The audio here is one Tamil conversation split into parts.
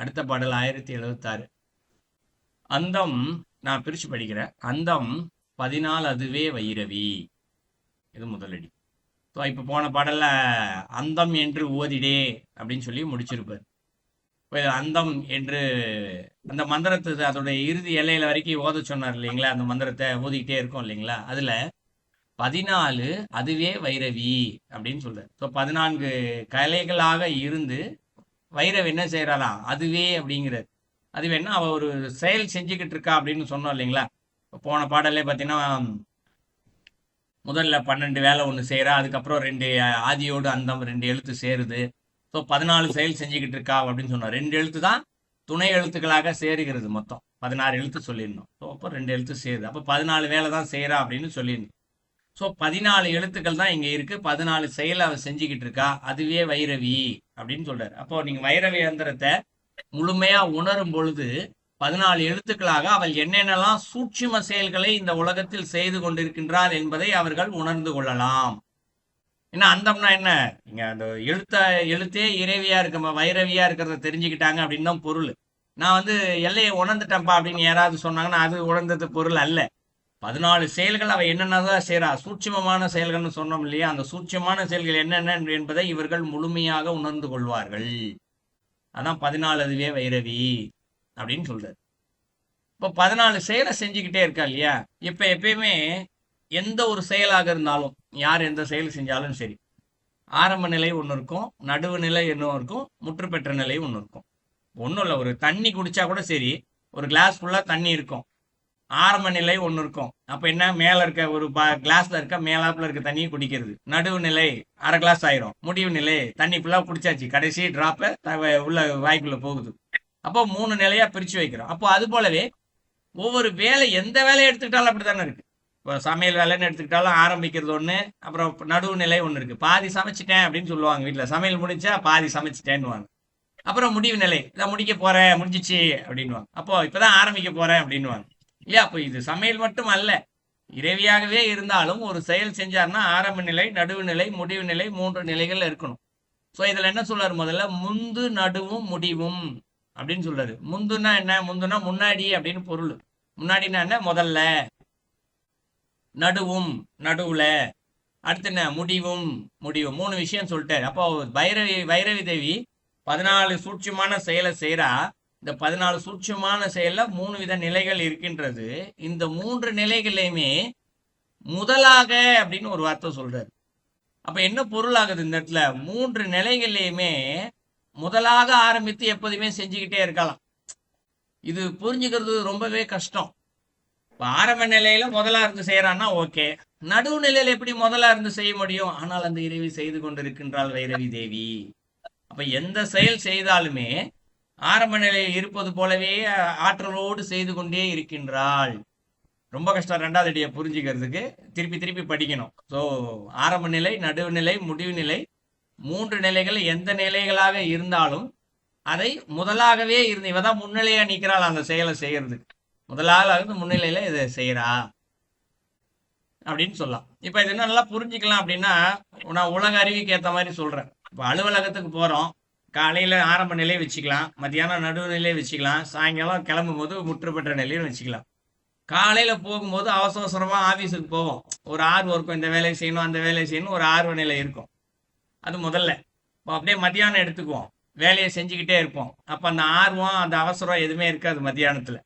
அடுத்த பாடல் 1076. அந்தம், நான் பிரிச்சு படிக்கிறேன். அந்தம் 14 அதுவே வைரவி. இது முதலடி. ஸோ இப்போ போன பாடல்ல அந்தம் என்று ஓதிடே அப்படின்னு சொல்லி முடிச்சிருப்பார். இப்போ அந்தம் என்று அந்த மந்திரத்தை அதோடைய இறுதி எல்லையில வரைக்கும் ஓத சொன்னார் இல்லைங்களா? அந்த மந்திரத்தை ஓதிக்கிட்டே இருக்கும் இல்லைங்களா? அதுல 14 அதுவே வைரவி அப்படின்னு சொல்றாரு. ஸோ 14 கலைகளாக இருந்து வைரவி என்ன செய்யறாளாம்? அதுவே அப்படிங்கிறது. அதுவே என்ன, அவ ஒரு செயல் செஞ்சுக்கிட்டு இருக்கா அப்படின்னு சொன்னோம் இல்லைங்களா? போன பாடல்லே பார்த்தீங்கன்னா முதல்ல 12 வேலை ஒன்று செய்கிறா, அதுக்கப்புறம் 2 ஆதியோடு அந்தம் 2 எழுத்து சேருது. ஸோ 14 செயல் செஞ்சுக்கிட்டு இருக்கா அப்படின்னு சொன்னோம். 2 எழுத்து தான் துணை எழுத்துக்களாக சேருகிறது. மொத்தம் 16 எழுத்து சொல்லியிருந்தோம். ஸோ அப்போ 2 எழுத்து சேருது. அப்போ 14 வேலை தான் செய்கிறா அப்படின்னு சொல்லியிருந்தோம். ஸோ 14 எழுத்துக்கள் தான் இங்கே இருக்கு. 14 செயல் அவ செஞ்சுக்கிட்டு இருக்கா. அதுவே வைரவி அப்படின்னு சொல்றாரு. அப்போ நீங்க வைரவி யந்திரத்தை முழுமையா உணரும் பொழுது 14 எழுத்துக்களாக அவள் என்னென்னலாம் சூட்சும செயல்களை இந்த உலகத்தில் செய்து கொண்டிருக்கின்றாள் என்பதை அவர்கள் உணர்ந்து கொள்ளலாம். ஏன்னா அந்தம்னா என்ன, நீங்க அந்த எழுத்தே இறைவியா இருக்க வைரவியா இருக்கிறத தெரிஞ்சுக்கிட்டாங்க அப்படின்னு தான் பொருள். நான் எல்லையை உணர்ந்துட்டேன்ப்பா அப்படின்னு யாராவது சொன்னாங்கன்னா அது உணர்ந்தது பொருள் அல்ல. 14 செயல்கள் அவ என்னென்னதான் செய்யறா, சூட்சுமமான செயல்கள்னு சொன்னோம் இல்லையா? அந்த சூட்சுமமான செயல்கள் என்னென்ன என்பதை இவர்கள் முழுமையாக உணர்ந்து கொள்வார்கள். அதான் 14 அதுவே வைரவி அப்படின்னு சொல்றாரு. இப்போ 14 செயலை செஞ்சுக்கிட்டே இருக்கா இல்லையா? இப்ப எப்பயுமே எந்த ஒரு செயலாக இருந்தாலும், யார் எந்த செயல் செஞ்சாலும் சரி, ஆரம்ப நிலை ஒன்று இருக்கும், நடுவு நிலை இன்னும் இருக்கும், முற்று பெற்ற நிலை ஒன்று இருக்கும். ஒன்றும் இல்லை, ஒரு தண்ணி குடிச்சா கூட சரி, ஒரு கிளாஸ் ஃபுல்லா தண்ணி இருக்கும், ஆரம்ப நிலை ஒன்று இருக்கும். அப்ப என்ன, மேல இருக்க ஒரு கிளாஸ்ல இருக்க மேலாப்புல இருக்க தண்ணியை குடிக்கிறது. நடுவு நிலை அரை கிளாஸ் ஆயிரும். முடிவு நிலை தண்ணி ஃபுல்லா குடிச்சாச்சு, கடைசி டிராப்ல உள்ள வாய்க்குள்ள போகுது. அப்போ 3 நிலையா பிரிச்சு வைக்கிறோம். அப்போ அது போலவே ஒவ்வொரு வேலை, எந்த வேலையை எடுத்துக்கிட்டாலும் அப்படித்தானே இருக்கு. இப்போ சமையல் வேலைன்னு எடுத்துக்கிட்டாலும் ஆரம்பிக்கிறது ஒன்று, அப்புறம் நடுவு நிலை ஒன்று இருக்கு. பாதி சமைச்சிட்டேன் அப்படின்னு சொல்லுவாங்க வீட்டில். சமையல் முடிச்சா பாதி சமைச்சிட்டேன்னுவாங்க. அப்புறம் முடிவு நிலை, இதான் முடிக்க போறேன், முடிஞ்சிச்சு அப்படின்வாங்க. அப்போ இப்பதான் ஆரம்பிக்க போறேன் அப்படின்வாங்க இல்லையா? அப்போ இது சமையல் மட்டும் அல்ல, இறைவியாகவே இருந்தாலும் ஒரு செயல் செஞ்சார்னா ஆரம்ப நிலை, நடுவு நிலை, முடிவு நிலை, 3 நிலைகள் இருக்கணும். ஸோ இதுல என்ன சொல்றாரு, முதல்ல முந்து நடுவும் முடிவும் அப்படின்னு சொல்றாரு. முந்துனா என்ன, முந்துனா முன்னாடி அப்படின்னு பொருள். முன்னாடினா என்ன, முதல்ல. நடுவும் நடுவுல. அடுத்து என்ன, முடிவும் முடிவு. 3 விஷயம் சொல்லிட்டாரு. அப்போ வைரவி தேவி 14 சூட்சமான செயலை செய்யறா. இந்த 14 சூட்சமான செயல்ல 3 வித நிலைகள் இருக்கின்றது. இந்த 3 நிலைகளையுமே முதலாக அப்படின்னு ஒரு வார்த்தை சொல்றாரு. அப்ப என்ன பொருள் ஆகுது இந்த இடத்துல, 3 நிலைகள்லையுமே முதலாக ஆரம்பித்து எப்போதுமே செஞ்சுக்கிட்டே இருக்கலாம். இது புரிஞ்சுக்கிறது ரொம்பவே கஷ்டம். இப்ப ஆரம்ப நிலையில முதலா இருந்து செய்யறான்னா ஓகே, நடுவு நிலையில எப்படி முதலா இருந்து செய்ய முடியும்? ஆனால் அந்த இறைவி செய்து கொண்டிருக்கின்றாள் வைரவி தேவி. அப்ப எந்த செயல் செய்தாலுமே ஆரம்ப நிலையில் இருப்பது போலவே ஆற்றலோடு செய்து கொண்டே இருக்கின்றாள். ரொம்ப கஷ்டம் 2வது அடியை புரிஞ்சுக்கிறதுக்கு, திருப்பி திருப்பி படிக்கணும். ஸோ ஆரம்ப நிலை, நடுவு நிலை, முடிவு நிலை, 3 நிலைகள் எந்த நிலைகளாக இருந்தாலும் அதை முதலாகவே இருந்து இவதான் முன்னிலையா நிற்கிறாள் அந்த செயலை செய்யறதுக்கு. முதலாக இருந்து முன்னிலையில இதை செய்யறா அப்படின்னு சொல்லலாம். இப்ப இது என்ன நல்லா புரிஞ்சுக்கலாம் அப்படின்னா, நான் உலக அறிவுக்கு ஏற்ற மாதிரி சொல்றேன். இப்போ அலுவலகத்துக்கு போறோம், காலையில ஆரம்ப நிலை வச்சுக்கலாம், மத்தியானம் நடுவு நிலை வச்சுக்கலாம், சாயங்காலம் கிளம்பும் போது முற்று பெற்ற நிலையும் வச்சுக்கலாம். காலையில போகும்போது அவசர அவசரமா ஆபீஸுக்கு போவோம், ஒரு ஆர்வம் இருக்கும், இந்த வேலையை செய்யணும் அந்த வேலையை செய்யணும், ஒரு ஆர்வ நிலை இருக்கும். அது முதல்ல. இப்போ அப்படியே மத்தியானம் எடுத்துக்குவோம், வேலையை செஞ்சுக்கிட்டே இருப்போம். அப்ப அந்த ஆர்வம் அந்த அவசரம் எதுவுமே இருக்காது மத்தியானத்துல.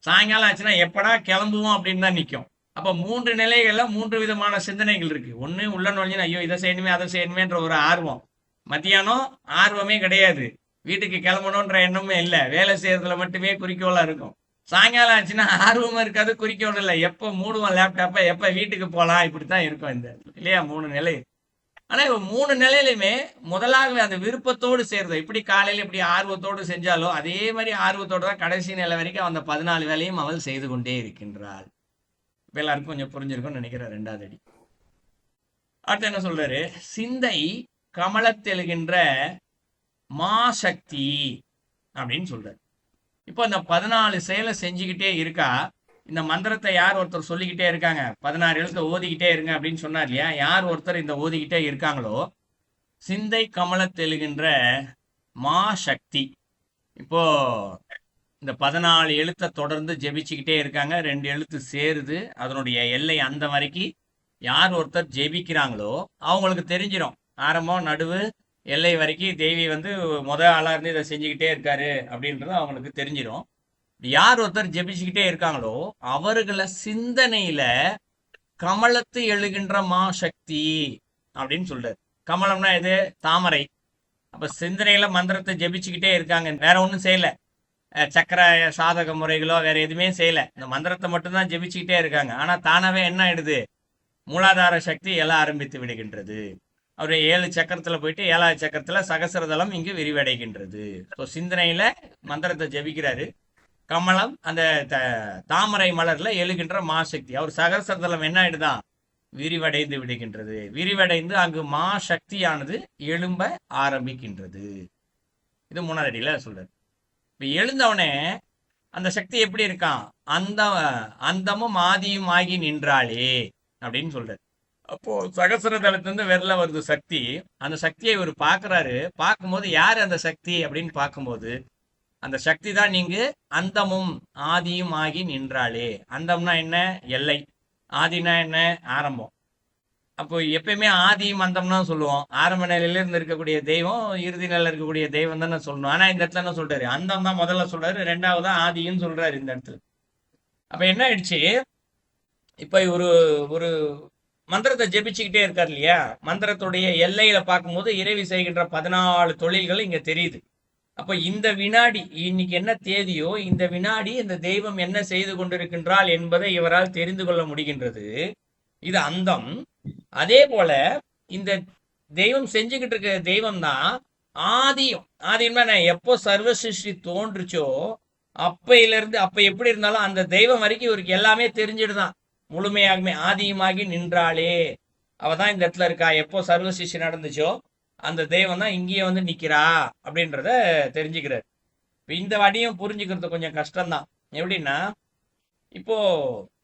சாயங்காலம் ஆச்சுன்னா எப்படா கிளம்புவோம் அப்படின்னு தான் நிற்கும். அப்ப 3 நிலைகள்ல 3 விதமான சிந்தனைகள் இருக்கு. ஒண்ணு உள்ள நுழைஞ்சு ஐயோ இதை செய்யணுமே அதை செய்யணுமேன்ற ஒரு ஆர்வம். மத்தியானம் ஆர்வமே கிடையாது, வீட்டுக்கு கிளம்பணுன்ற எண்ணமே இல்லை, வேலை செய்யறதுல மட்டுமே குறிக்கோளா இருக்கும். சாயங்காலம் ஆச்சுன்னா ஆர்வமும் இருக்காது, குறிக்கோள் இல்லை, எப்போ மூடுவோம் லேப்டாப்பை, எப்ப வீட்டுக்கு போலாம், இப்படித்தான் இருக்கும் இந்த இல்லையா 3 நிலை. ஆனா இப்ப 3 நிலையிலுமே முதலாகவே அந்த விருப்பத்தோடு செய்யறது, இப்படி காலையில இப்படி ஆர்வத்தோடு செஞ்சாலோ அதே மாதிரி ஆர்வத்தோடு தான் கடைசி நிலை வரைக்கும் அந்த 14 வேலையும் அவள் செய்து கொண்டே இருக்கின்றாள். இப்ப எல்லாருக்கும் கொஞ்சம் புரிஞ்சிருக்கும்னு நினைக்கிறேன் 2வது அடி. அடுத்து என்ன சொல்றாரு, சிந்தை கமலத்தெழுகின்ற மாசக்தி அப்படின்னு சொல்றாரு. இப்போ இந்த 14 செயலை செஞ்சுக்கிட்டே இருக்கா. இந்த மந்திரத்தை யார் ஒருத்தர் சொல்லிக்கிட்டே இருக்காங்க, 16 எழுத்தை ஓதிக்கிட்டே இருங்க அப்படின்னு சொன்னார் இல்லையா? யார் ஒருத்தர் இந்த ஓதிக்கிட்டே இருக்காங்களோ, சிந்தை கமலத்தெழுகின்ற மா சக்தி. இப்போ இந்த 14 எழுத்தை தொடர்ந்து ஜெபிச்சுக்கிட்டே இருக்காங்க. 2 எழுத்து சேருது. அதனுடைய எல்லை அந்த வரைக்கும் யார் ஒருத்தர் ஜெபிக்கிறாங்களோ அவங்களுக்கு தெரிஞ்சிடும். ஆரம்பம், நடுவு, எல்லை வரைக்கும் தேவி வந்து முத ஆளா இருந்து இதை செஞ்சுக்கிட்டே இருக்காரு அப்படின்றது அவங்களுக்கு தெரிஞ்சிடும். யார் ஒருத்தர் ஜெபிச்சுக்கிட்டே இருக்காங்களோ அவர்களை சிந்தனையில கமலத்து எழுகின்ற மா சக்தி அப்படின்னு சொல்றாரு. கமலம்னா எது? தாமரை. அப்ப சிந்தனையில மந்திரத்தை ஜெபிச்சுக்கிட்டே இருக்காங்க, வேற ஒன்றும் செய்யல. சக்கர சாதக முறைகளோ வேற எதுவுமே செய்யல, இந்த மந்திரத்தை மட்டும்தான் ஜெபிச்சுக்கிட்டே இருக்காங்க. ஆனா தானாவே என்ன ஆயிடுது? மூலாதார சக்தி எல்லாம் ஆரம்பித்து விடுகின்றது. அவர் 7 சக்கரத்துல போயிட்டு 7வது சக்கரத்துல சகசிரதலம் இங்கு விரிவடைகின்றது. ஸோ சிந்தனையில மந்திரத்தை ஜெபிக்கிறாரு. கமலம் அந்த தாமரை மலர்ல எழுகின்ற மாசக்தி, அவர் சகசிரதலம் என்ன ஆயிடுதான்? விரிவடைந்து விடுகின்றது. விரிவடைந்து அங்கு மா சக்தியானது எழும்ப ஆரம்பிக்கின்றது. இது 3வது அடியில சொல்றாரு. இப்ப எழுந்தவனே அந்த சக்தி எப்படி இருக்கான்? அந்த அந்தமும் ஆதியும் ஆகி நின்றாளே அப்படின்னு சொல்றாரு. அப்போ சகசிரதலத்திலிருந்து வெளில வருது சக்தி. அந்த சக்தியை இவர் பார்க்கறாரு. பார்க்கும்போது யார் அந்த சக்தி அப்படின்னு பார்க்கும்போது அந்த சக்தி தான் நீங்க அந்தமும் ஆதியும் ஆகி நின்றாளே. அந்தம்னா என்ன? எல்லை. ஆதினா என்ன? ஆரம்பம். அப்போ எப்பயுமே ஆதியும் அந்தம்னா சொல்லுவோம். ஆரம்ப நிலையில இருந்து இருக்கக்கூடிய தெய்வம், இறுதி நிலையில இருக்கக்கூடிய தெய்வம் தானே சொல்லணும். ஆனா இந்த இடத்துல என்ன சொல்றாரு? அந்தம் தான் முதல்ல சொல்றாரு, 2வது ஆதியும் சொல்றாரு இந்த இடத்துல. அப்ப என்ன ஆயிடுச்சு? இப்ப ஒரு ஒரு மந்திரத்தை ஜெபிச்சுக்கிட்டே இருக்காரு இல்லையா? மந்திரத்துடைய எல்லையில பார்க்கும்போது இறைவி செய்கின்ற 14 தொழில்கள் இங்க தெரியுது. அப்ப இந்த வினாடி, இன்னைக்கு என்ன தேதியோ இந்த வினாடி இந்த தெய்வம் என்ன செய்து கொண்டிருக்கின்றாள் என்பதை இவரால் தெரிந்து கொள்ள முடிகின்றது. இது அந்தம். அதே போல இந்த தெய்வம் செஞ்சுக்கிட்டு இருக்க தெய்வம் தான் ஆதியும். ஆதியம்னா எப்போ சர்வ சிருஷ்டி தோன்றுச்சோ அப்பையில இருந்து, அப்ப எப்படி இருந்தாலும் அந்த தெய்வம் வரைக்கும் இவருக்கு எல்லாமே தெரிஞ்சிடுதான். முழுமையாகவே ஆதியுமாகி நின்றாளே, அவதான் இந்த இடத்துல இருக்கா. எப்போ சர்வ சிருஷ்டி நடந்துச்சோ அந்த தெய்வம் தான் இங்கேயே வந்து நிக்கிறா அப்படின்றத தெரிஞ்சுக்கிறார். இந்த வடியும் புரிஞ்சுக்கிறது கொஞ்சம் கஷ்டம்தான். எப்படின்னா, இப்போ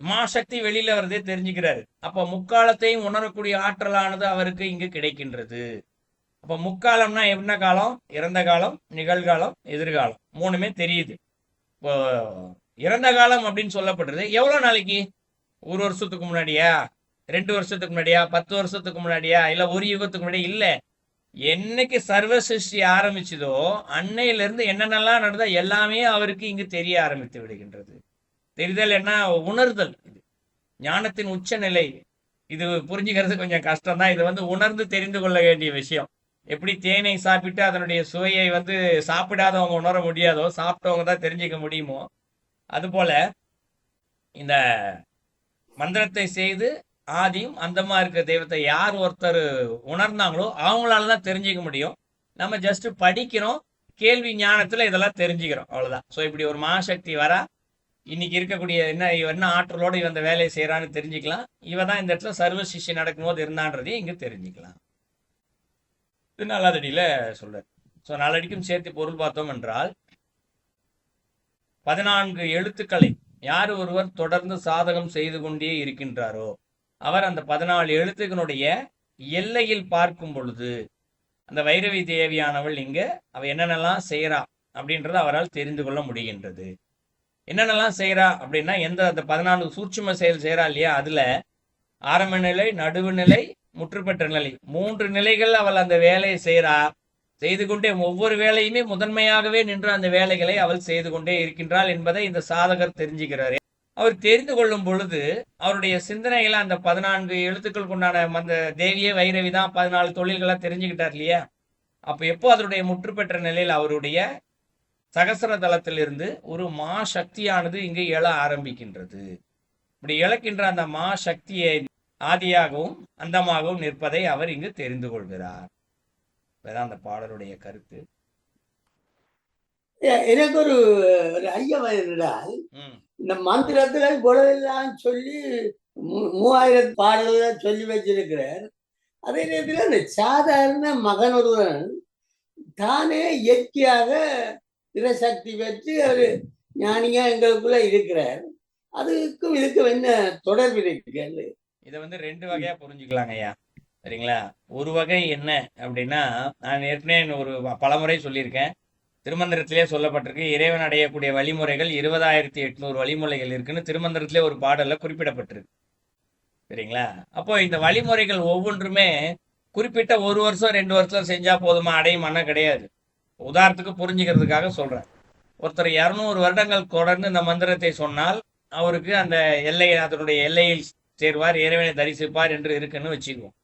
மாசக்தி வெளியில வரதே தெரிஞ்சுக்கிறாரு. அப்போ முக்காலத்தையும் உணரக்கூடிய ஆற்றலானது அவருக்கு இங்கு கிடைக்கின்றது. அப்போ முக்காலம்னா என்ன காலம்? இறந்த காலம், நிகழ்காலம், எதிர்காலம், 3மே தெரியுது. இப்போ இறந்த காலம் அப்படின்னு சொல்லப்படுறது எவ்வளவு நாளைக்கு? 1 வருஷத்துக்கு முன்னாடியா, 2 வருஷத்துக்கு முன்னாடியா, 10 வருஷத்துக்கு முன்னாடியா, இல்ல ஒரு யுகத்துக்கு முன்னாடியா? இல்ல, என்னைக்கு சர்வ சிருஷ்டி ஆரம்பிச்சதோ அன்னையில இருந்து என்னென்னலாம் நடந்தா எல்லாமே அவருக்கு இங்கு தெரிய ஆரம்பித்து விடுகின்றது. தெரிதல் என்ன? உணர்தல். இது ஞானத்தின் உச்ச நிலை. இது புரிஞ்சுக்கிறது கொஞ்சம் கஷ்டம் தான். இது வந்து உணர்ந்து தெரிந்து கொள்ள வேண்டிய விஷயம். எப்படி தேனை சாப்பிட்டு அதனுடைய சுவையை வந்து சாப்பிடாதவங்க உணர முடியாதோ, சாப்பிட்டவங்க தான் தெரிஞ்சுக்க முடியுமோ, அதுபோல இந்த மந்திரத்தை செய்து ஆதியும் அந்தமா இருக்கிற தெய்வத்தை யார் ஒருத்தர் உணர்ந்தாங்களோ அவங்களால தான் தெரிஞ்சுக்க முடியும். நம்ம ஜஸ்ட் படிக்கிறோம், கேள்வி ஞானத்துல இதெல்லாம் தெரிஞ்சுக்கிறோம், அவ்வளவுதான். ஸோ இப்படி ஒரு மகாசக்தி வரா, இன்னைக்கு இருக்கக்கூடிய என்ன ஆற்றலோடு இவன் இந்த வேலையை செய்யறான்னு தெரிஞ்சுக்கலாம். இவ தான் இந்த இடத்துல சர்வ சிஷ்யம் நடக்கும்போது இருந்தான்றதையும் இங்க தெரிஞ்சுக்கலாம். இது 4வது அடியில சொல்றாரு. ஸோ 4 அடிக்கும் சேர்த்து பொருள் பார்த்தோம் என்றால், 14 எழுத்துக்களை யார் ஒருவர் தொடர்ந்து சாதகம் செய்து கொண்டே இருக்கின்றாரோ அவர் அந்த 14 எழுத்துக்களுடைய எல்லையில் பார்க்கும் பொழுது அந்த வைரவி தேவியானவள் இங்க அவ என்னென்னலாம் செய்யறா அப்படின்றத அவரால் தெரிந்து கொள்ள முடிகின்றது. என்னென்னலாம் செய்யறா அப்படின்னா, அந்த 14 சூட்சும செயல் செய்யறா இல்லையா, அதுல ஆரம்ப நிலை, நடுவு நிலை, முற்றுப்பெற்ற நிலை, 3 நிலைகள் அவள் அந்த வேலையை செய்யறா. செய்து கொண்டே ஒவ்வொரு வேலையுமே முதன்மையாகவே நின்று அந்த வேலைகளை அவள் செய்து கொண்டே இருக்கின்றாள் என்பதை இந்த சாதகர் தெரிஞ்சுக்கிறாரு. அவர் தெரிந்து கொள்ளும் பொழுது அவருடைய சிந்தனையில அந்த 14 எழுத்துக்கள் கொண்டான அந்த தேவியே வைரவி தான் 14 தொழில்களா தெரிஞ்சுக்கிட்டார் இல்லையா? அப்ப எப்போ அதனுடைய முற்றுப்பெற்ற நிலையில் அவருடைய சகசர தளத்திலிருந்து ஒரு மா சக்தியானது இங்கு எழ ஆரம்பிக்கின்றது. இப்படி இழக்கின்ற அந்த மா சக்தியை ஆதியாகவும் அந்தமாகவும் நிற்பதை அவர் இங்கு தெரிந்து கொள்கிறார். அந்த பாடலுடைய கருத்து. எனக்கு ஒரு ஐயம் என்றால், இந்த மந்திரத்துல இவ்வளவெல்லாம் சொல்லி 3000 பாடல்கள் சொல்லி வச்சிருக்கிறார். அதே நேரத்தில் அந்த சாதாரண மகன் ஒருவன் தானே இயற்கையாக திரசக்தி பெற்று அவர் ஞானியா எங்களுக்குள்ள இருக்கிறார். அதுக்கும் இதுக்கும் என்ன தொடர்பு இருக்கிறது? இதை வந்து 2 வகையா புரிஞ்சுக்கலாங்க ஐயா, சரிங்களா? ஒரு வகை என்ன அப்படின்னா, நான் ஏற்கனவே ஒரு பலமுறை சொல்லியிருக்கேன், திருமந்திரத்திலே சொல்லப்பட்டிருக்கு. இறைவன் அடையக்கூடிய வழிமுறைகள் 20,800 வழிமுறைகள் இருக்குன்னு திருமந்திரத்திலே ஒரு பாடல்ல குறிப்பிடப்பட்டிருக்கு. சரிங்களா? அப்போ இந்த வழிமுறைகள் ஒவ்வொன்றுமே குறிப்பிட்ட 1 வருஷம் 2 வருஷம் செஞ்சா போதுமா அடையுமானா கிடையாது. உதாரணத்துக்கு புரிஞ்சுக்கிறதுக்காக சொல்றேன். ஒருத்தர் 200 வருடங்கள் தொடர்ந்து இந்த மந்திரத்தை சொன்னால் அவருக்கு அந்த அதனுடைய எல்லையில் சேர்வார், இறைவனை தரிசிப்பார் என்று இருக்குன்னு வச்சுக்குவோம்.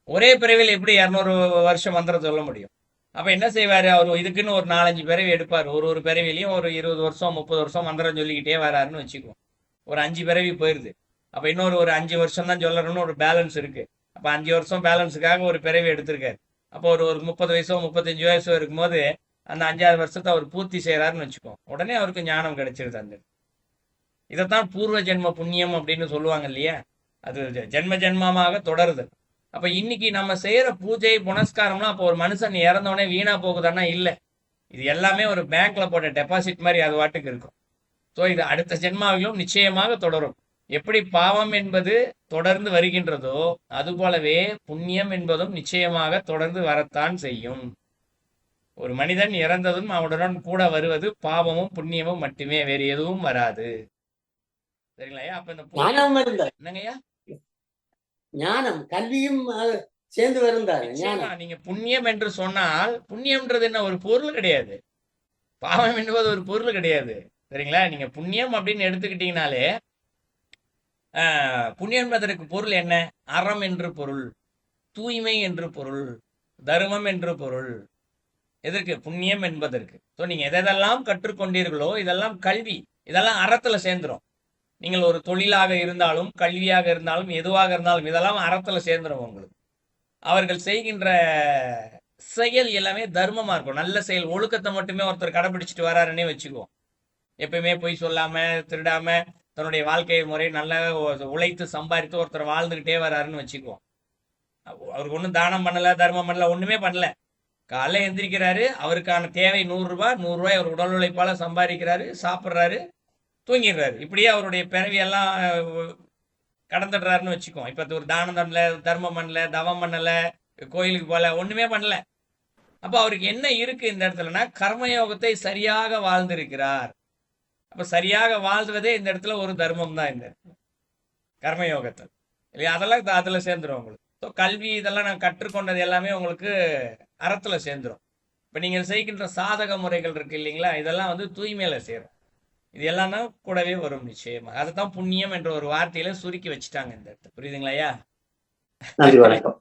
ஒரே பிறவியில் எப்படி 200 வருஷம் மந்திரம் சொல்ல முடியும்? அப்ப என்ன செய்வாரு? அவர் இதுக்குன்னு ஒரு 4-5 பிறவி எடுப்பார். ஒரு ஒரு பிறவிலையும் ஒரு 20 வருஷம் 30 வருஷம் மந்திரம் சொல்லிக்கிட்டே வராருன்னு வச்சுக்குவோம். ஒரு 5 பிறவி போயிருது. அப்ப இன்னொரு ஒரு 5 வருஷம் தான் சொல்லணும்னு ஒரு பேலன்ஸ் இருக்கு. அப்ப 5 வருஷம் பேலன்ஸுக்காக ஒரு பிறவி எடுத்திருக்காரு. அப்போ ஒரு 30 வயசோ 35 வயசோ இருக்கும்போது அந்த 5வது வருஷத்தை அவர் பூர்த்தி செய்யறாருன்னு வச்சுக்கோம். உடனே அவருக்கு ஞானம் கிடைச்சிருது. அந்த இதைத்தான் பூர்வ ஜென்ம புண்ணியம் அப்படின்னு சொல்லுவாங்க இல்லையா? அது ஜென்ம ஜென்மமாக தொடருது. அப்ப இன்னைக்கு நம்ம செய்யற பூஜை புனஸ்காரம்லாம் அப்போ ஒரு மனுஷன் இறந்தவனே வீணா போகுதான்னா இல்ல. இது எல்லாமே ஒரு பேங்க்ல போட்ட டெபாசிட் மாதிரி அது வாட்டுக்கு இருக்கும். ஸோ இது அடுத்த ஜென்மாவிலும் நிச்சயமாக தொடரும். எப்படி பாவம் என்பது தொடர்ந்து வருகின்றதோ அதுபோலவே புண்ணியம் என்பதும் நிச்சயமாக தொடர்ந்து வரத்தான் செய்யும். ஒரு மனிதன் இறந்ததும் அவனுடன் கூட வருவது பாவமும் புண்ணியமும் மட்டுமே, வேறு எதுவும் வராது. சரிங்களா? அப்ப இந்த ஞானம் இருந்தார். என்னங்கய்யா? ஞானம் கல்வியும் சேர்ந்து வருந்தாரு. நிச்சயமா ஞானம் நீங்க புண்ணியம் என்று சொன்னால் புண்ணியம்ன்றது என்ன ஒரு பொருள் கிடையாது. பாவம் என்பது ஒரு பொருள் கிடையாது. சரிங்களா? நீங்க புண்ணியம் அப்படின்னு எடுத்துக்கிட்டீங்கனாலே புண்ணியம் என்பதற்கு பொருள் என்ன? அறம் என்று பொருள், தூய்மை என்று பொருள், தர்மம் என்று பொருள். எதற்கு? புண்ணியம் என்பதற்கு. ஸோ நீங்க எதெல்லாம் கற்றுக்கொண்டீர்களோ இதெல்லாம் கல்வி, இதெல்லாம் அறத்துல சேர்ந்துரும். நீங்கள் ஒரு தொழிலாக இருந்தாலும் கல்வியாக இருந்தாலும் எதுவாக இருந்தாலும் இதெல்லாம் அறத்துல சேர்ந்துரும் உங்களுக்கு. அவர்கள் செய்கின்ற செயல் எல்லாமே தர்மமா இருக்கும். நல்ல செயல், ஒழுக்கத்தை மட்டுமே ஒருத்தர் கடைபிடிச்சிட்டு வராருன்னே வச்சுக்குவோம். எப்பயுமே பொய் சொல்லாம திருடாம தன்னுடைய வாழ்க்கை முறை நல்லா உழைத்து சம்பாதித்து ஒருத்தர் வாழ்ந்துகிட்டே வராருன்னு வச்சுக்குவோம். அவருக்கு ஒன்றும் தானம் பண்ணல, தர்மம் பண்ணல, ஒண்ணுமே பண்ணல. காலைல எந்திரிக்கிறாரு, அவருக்கான தேவை 100 ரூபாய், 100 ரூபாய் அவர் உடல் உழைப்பால சம்பாதிக்கிறாரு, சாப்பிட்றாரு, தூங்கிடுறாரு. இப்படியே அவருடைய பிறவியெல்லாம் கடந்துடுறாருன்னு வச்சுக்கோம். இப்ப ஒரு தானம் பண்ணல, தர்மம் பண்ணல, தவம் பண்ணல, கோயிலுக்கு போல, ஒண்ணுமே பண்ணல. அப்ப அவருக்கு என்ன இருக்கு இந்த இடத்துலனா கர்மயோகத்தை சரியாக வாழ்ந்திருக்கிறார். அப்ப சரியாக வாழ்வதே இந்த இடத்துல ஒரு தர்மம் தான். இந்த கர்மயோகத்தை இல்லையா? அதெல்லாம் அதுல சேர்ந்துரும் உங்களுக்கு. ஸோ கல்வி இதெல்லாம் நான் கற்றுக்கொண்டது எல்லாமே உங்களுக்கு அறத்துல சேர்ந்துரும். இப்ப நீங்க செய்கின்ற சாதக முறைகள் இருக்கு இல்லைங்களா? இதெல்லாம் வந்து தூய்மையில சேரும். இது எல்லாம் தான் கூடவே வரும் நிச்சயமா. அதைத்தான் புண்ணியம் என்ற ஒரு வார்த்தையில சுருக்கி வச்சுட்டாங்க இந்த இடத்துல. புரியுதுங்களா? நன்றி, வணக்கம்.